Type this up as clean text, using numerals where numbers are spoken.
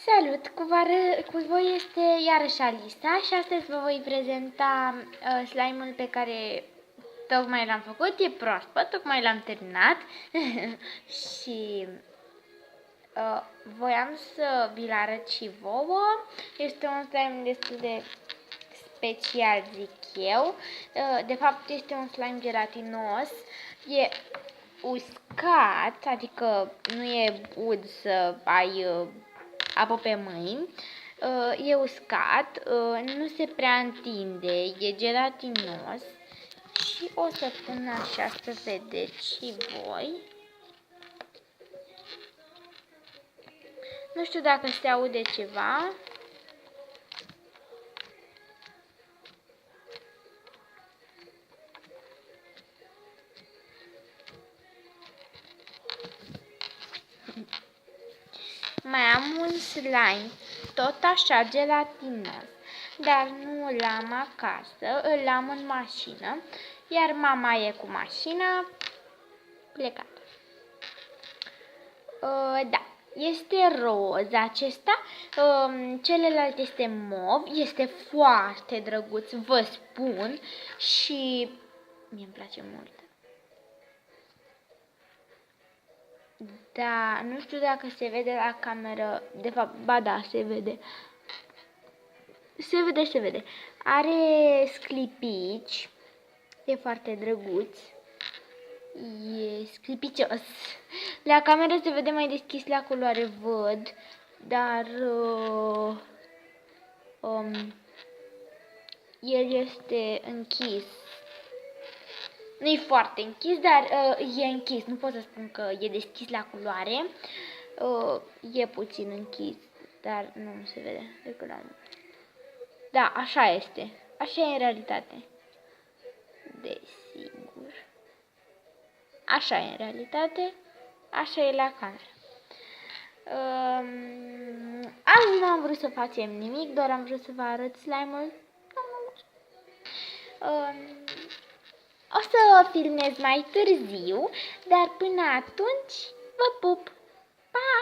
Salut! Cu voi este iarăși Alisa și astăzi vă voi prezenta slime-ul pe care tocmai l-am făcut. E proaspăt, tocmai l-am terminat și voiam să vi-l arăt și vouă. Este un slime destul de special, zic eu. De fapt este un slime gelatinos. E uscat, adică nu e ud să ai apă pe mâini. E uscat, nu se prea întinde, e gelatinos și o să pun așa să vedeți și voi. Nu știu dacă se aude ceva. Mai am un slime, tot așa gelatinos, dar nu îl am acasă, îl am în mașină, iar mama e cu mașina plecată. Da, este roz acesta, celălalt este mov, este foarte drăguț, vă spun, și mie îmi place mult. Da, nu știu dacă se vede la cameră, de fapt, ba da, se vede. Se vede. Are sclipici, e foarte drăguț. E sclipicios. La cameră se vede mai deschis la culoare, văd, dar el este închis. Nu e foarte închis, dar e închis. Nu pot să spun că e deschis la culoare. E puțin închis, dar nu se vede decât la... Da, așa este. Așa e în realitate. Desigur. Așa e în realitate. Așa e la cameră. Azi nu am vrut să facem nimic, doar am vrut să vă arăt slime-ul. O să filmez mai târziu, dar până atunci vă pup! Pa!